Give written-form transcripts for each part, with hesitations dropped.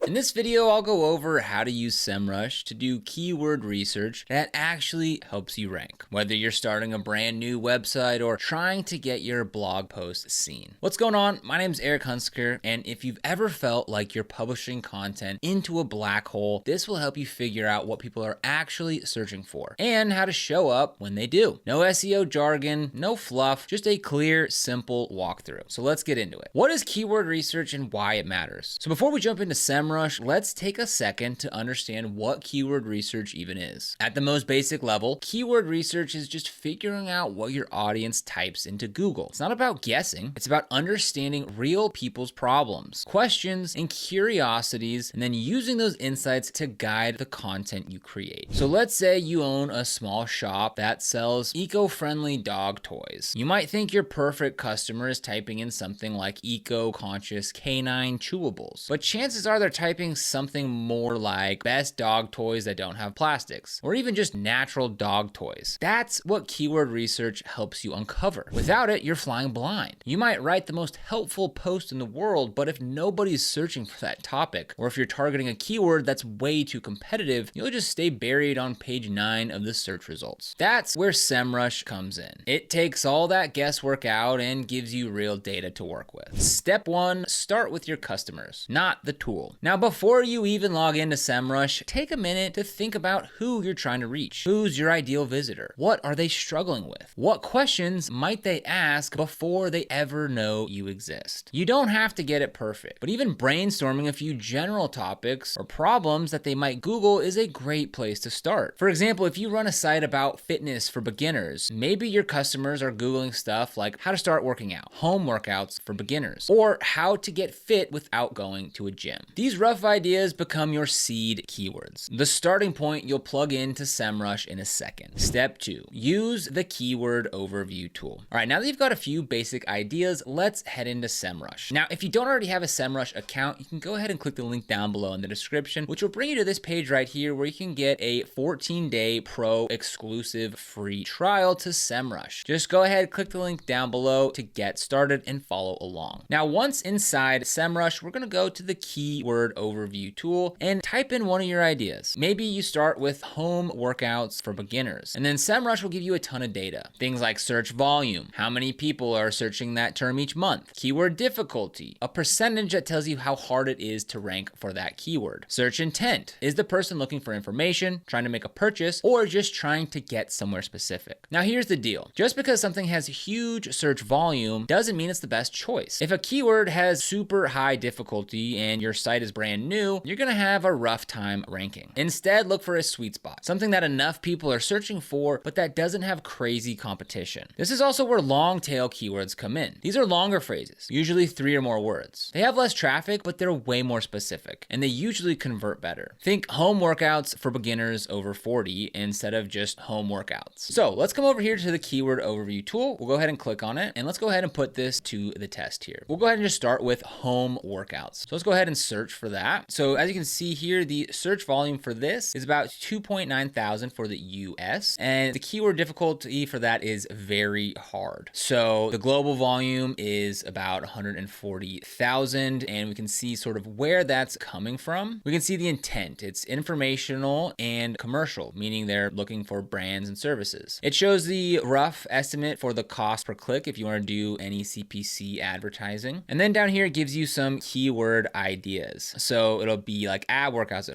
In this video, I'll go over how to use Semrush to do keyword research that actually helps you rank, whether you're starting a brand new website or trying to get your blog post seen. What's going on? My name's Eric Hunsker, and if you've ever felt like you're publishing content into a black hole, this will help you figure out what people are actually searching for and how to show up when they do. No SEO jargon, no fluff, just a clear, simple walkthrough. So let's get into it. What is keyword research and why it matters? So before we jump into Semrush, let's take a second to understand what keyword research even is. At the most basic level, keyword research is just figuring out what your audience types into Google. It's not about guessing, it's about understanding real people's problems, questions, and curiosities, and then using those insights to guide the content you create. So let's say you own a small shop that sells eco-friendly dog toys. You might think your perfect customer is typing in something like eco-conscious canine chewables, but chances are they're typing something more like best dog toys that don't have plastics, or even just natural dog toys. That's what keyword research helps you uncover. Without it, you're flying blind. You might write the most helpful post in the world, but if nobody's searching for that topic, or if you're targeting a keyword that's way too competitive, you'll just stay buried on page 9 of the search results. That's where Semrush comes in. It takes all that guesswork out and gives you real data to work with. Step 1, start with your customers, not the tool. Now, before you even log into Semrush, take a minute to think about who you're trying to reach. Who's your ideal visitor? What are they struggling with? What questions might they ask before they ever know you exist? You don't have to get it perfect, but even brainstorming a few general topics or problems that they might Google is a great place to start. For example, if you run a site about fitness for beginners, maybe your customers are Googling stuff like how to start working out, home workouts for beginners, or how to get fit without going to a gym. These rough ideas become your seed keywords. The starting point you'll plug into Semrush in a second. Step 2, use the keyword overview tool. All right, now that you've got a few basic ideas, let's head into Semrush. Now, if you don't already have a Semrush account, you can go ahead and click the link down below in the description, which will bring you to this page right here where you can get a 14-day pro exclusive free trial to Semrush. Just go ahead, click the link down below to get started and follow along. Now, once inside Semrush, we're gonna go to the keyword overview tool and type in one of your ideas. Maybe you start with home workouts for beginners, and then Semrush will give you a ton of data. Things like search volume, how many people are searching that term each month, keyword difficulty, a percentage that tells you how hard it is to rank for that keyword. Search intent, is the person looking for information, trying to make a purchase, or just trying to get somewhere specific? Now here's the deal. Just because something has huge search volume doesn't mean it's the best choice. If a keyword has super high difficulty and your site is brand new, you're gonna have a rough time ranking. Instead, look for a sweet spot, something that enough people are searching for, but that doesn't have crazy competition. This is also where long tail keywords come in. These are longer phrases, usually 3 or more words. They have less traffic, but they're way more specific, and they usually convert better. Think home workouts for beginners over 40 instead of just home workouts. So let's come over here to the keyword overview tool. We'll go ahead and click on it, and let's go ahead and put this to the test here. We'll go ahead and just start with home workouts. So let's go ahead and search for that. So as you can see here, the search volume for this is about 2.9 thousand for the US, and the keyword difficulty for that is very hard. So the global volume is about 140,000, and we can see sort of where that's coming from. We can see the intent. It's informational and commercial, meaning they're looking for brands and services. It shows the rough estimate for the cost per click if you want to do any CPC advertising. And then down here, it gives you some keyword ideas. So it'll be like ab workouts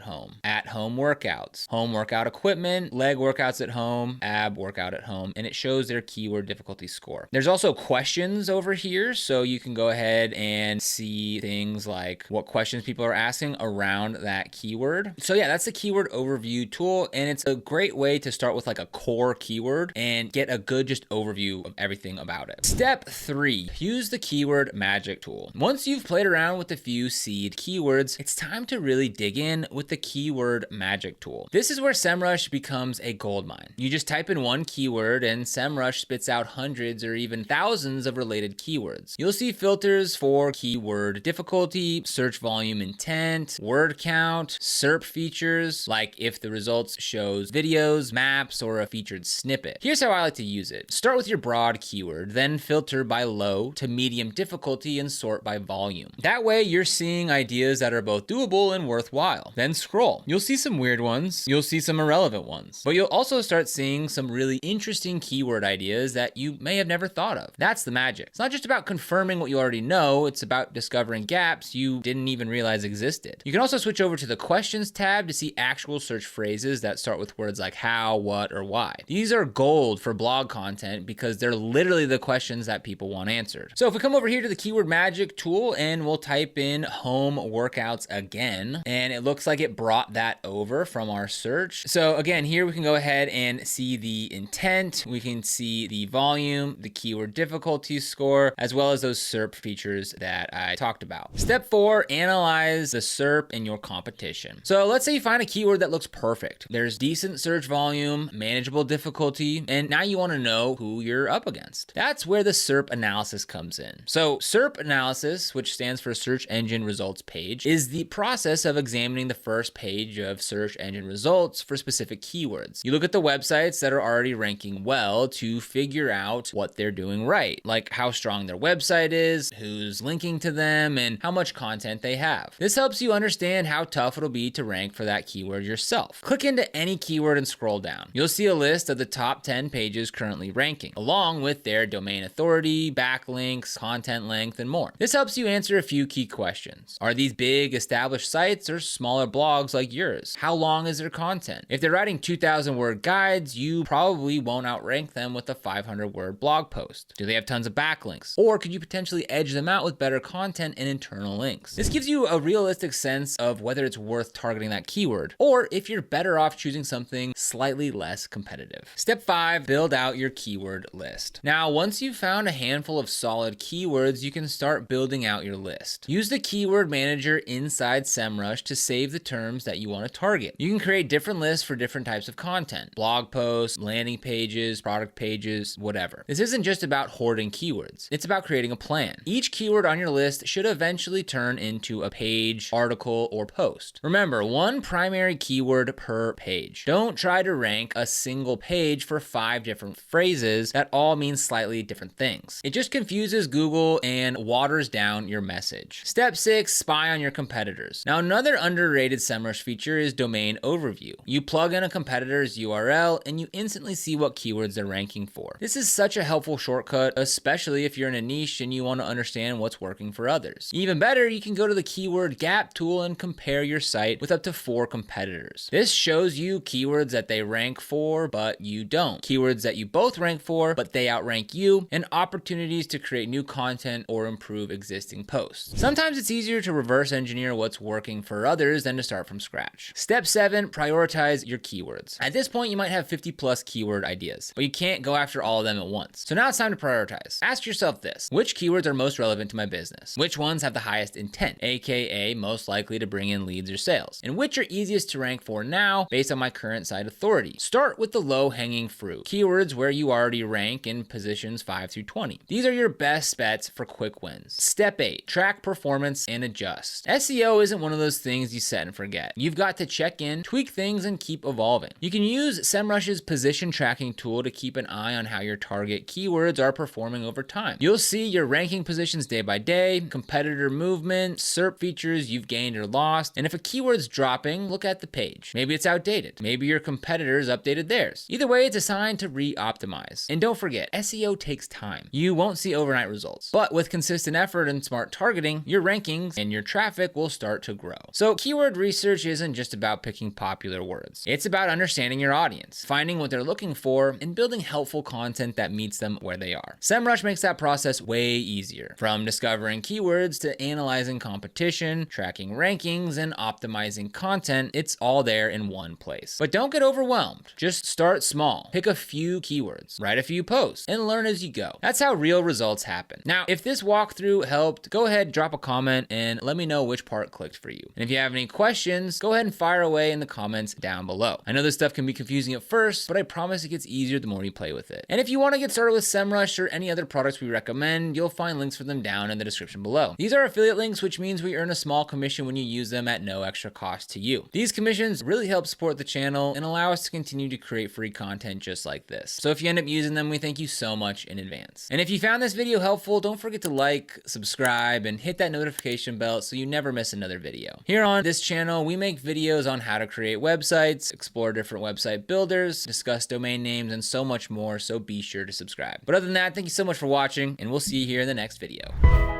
at home workouts, home workout equipment, leg workouts at home, ab workout at home, and it shows their keyword difficulty score. There's also questions over here, so you can go ahead and see things like what questions people are asking around that keyword. So yeah, that's the keyword overview tool, and it's a great way to start with like a core keyword and get a good just overview of everything about it. Step 3, use the keyword magic tool. Once you've played around with a few seed keywords, it's time to really dig in with the keyword magic tool. This is where Semrush becomes a goldmine. You just type in one keyword and Semrush spits out hundreds or even thousands of related keywords. You'll see filters for keyword difficulty, search volume intent, word count, SERP features, like if the results shows videos, maps, or a featured snippet. Here's how I like to use it. Start with your broad keyword, then filter by low to medium difficulty and sort by volume. That way you're seeing ideas that are both doable and worthwhile. Then scroll. You'll see some weird ones, you'll see some irrelevant ones, but you'll also start seeing some really interesting keyword ideas that you may have never thought of. That's the magic. It's not just about confirming what you already know, it's about discovering gaps you didn't even realize existed. You can also switch over to the questions tab to see actual search phrases that start with words like how, what, or why. These are gold for blog content because they're literally the questions that people want answered. So if we come over here to the keyword magic tool and we'll type in home workouts again, and it looks like it brought that over from our search. So again, here we can go ahead and see the intent. We can see the volume, the keyword difficulty score, as well as those SERP features that I talked about. Step 4, analyze the SERP in your competition. So let's say you find a keyword that looks perfect. There's decent search volume, manageable difficulty, and now you want to know who you're up against. That's where the SERP analysis comes in. So SERP analysis, which stands for search engine results page, is the process of examining the first page of search engine results for specific keywords. You look at the websites that are already ranking well to figure out what they're doing right, like how strong their website is, who's linking to them, and how much content they have. This helps you understand how tough it'll be to rank for that keyword yourself. Click into any keyword and scroll down. You'll see a list of the top 10 pages currently ranking, along with their domain authority, backlinks, content length, and more. This helps you answer a few key questions. Are these big established sites or smaller blogs like yours? How long is their content? If they're writing 2,000 word guides, you probably won't outrank them with a 500 word blog post. Do they have tons of backlinks? Or could you potentially edge them out with better content and internal links? This gives you a realistic sense of whether it's worth targeting that keyword, or if you're better off choosing something slightly less competitive. Step 5, build out your keyword list. Now, once you've found a handful of solid keywords, you can start building out your list. Use the keyword manager inside Semrush to save the terms that you want to target. You can create different lists for different types of content, blog posts, landing pages, product pages, whatever. This isn't just about hoarding keywords. It's about creating a plan. Each keyword on your list should eventually turn into a page, article, or post. Remember, one primary keyword per page. Don't try to rank a single page for 5 different phrases that all mean slightly different things. It just confuses Google and waters down your message. Step 6, spy on your competitors. Now, another underrated Semrush feature is domain overview. You plug in a competitor's URL and you instantly see what keywords they're ranking for. This is such a helpful shortcut, especially if you're in a niche and you want to understand what's working for others. Even better, you can go to the keyword gap tool and compare your site with up to 4 competitors. This shows you keywords that they rank for, but you don't. Keywords that you both rank for, but they outrank you, and opportunities to create new content or improve existing posts. Sometimes it's easier to reverse engineer what's working for others than to start from scratch. Step 7, prioritize your keywords. At this point, you might have 50 plus keyword ideas, but you can't go after all of them at once. So now it's time to prioritize. Ask yourself this: which keywords are most relevant to my business? Which ones have the highest intent, aka most likely to bring in leads or sales? And which are easiest to rank for now based on my current site authority? Start with the low-hanging fruit, keywords where you already rank in positions 5 through 20. These are your best bets for quick wins. Step 8, track performance and adjust. SEO isn't one of those things you set and forget. You've got to check in, tweak things, and keep evolving. You can use Semrush's position tracking tool to keep an eye on how your target keywords are performing over time. You'll see your ranking positions day by day, competitor movement, SERP features you've gained or lost, and if a keyword's dropping, look at the page. Maybe it's outdated. Maybe your competitors updated theirs. Either way, it's a sign to re-optimize. And don't forget, SEO takes time. You won't see overnight results, but with consistent effort and smart targeting, your rankings and your traffic will start to grow. So keyword research isn't just about picking popular words. It's about understanding your audience, finding what they're looking for, and building helpful content that meets them where they are. Semrush makes that process way easier. From discovering keywords to analyzing competition, tracking rankings, and optimizing content, it's all there in one place. But don't get overwhelmed. Just start small. Pick a few keywords, write a few posts, and learn as you go. That's how real results happen. Now, if this walkthrough helped, go ahead, drop a comment, and let me know which part clicked for you. And if you have any questions, go ahead and fire away in the comments down below. I know this stuff can be confusing at first, but I promise it gets easier the more you play with it. And if you want to get started with Semrush or any other products we recommend, you'll find links for them down in the description below. These are affiliate links, which means we earn a small commission when you use them at no extra cost to you. These commissions really help support the channel and allow us to continue to create free content just like this. So if you end up using them, we thank you so much in advance. And if you found this video helpful, don't forget to like, subscribe, and hit that notification bell so you never miss another video. Here on this channel, we make videos on how to create websites, explore different website builders, discuss domain names, and so much more, so be sure to subscribe. But other than that, thank you so much for watching, and we'll see you here in the next video.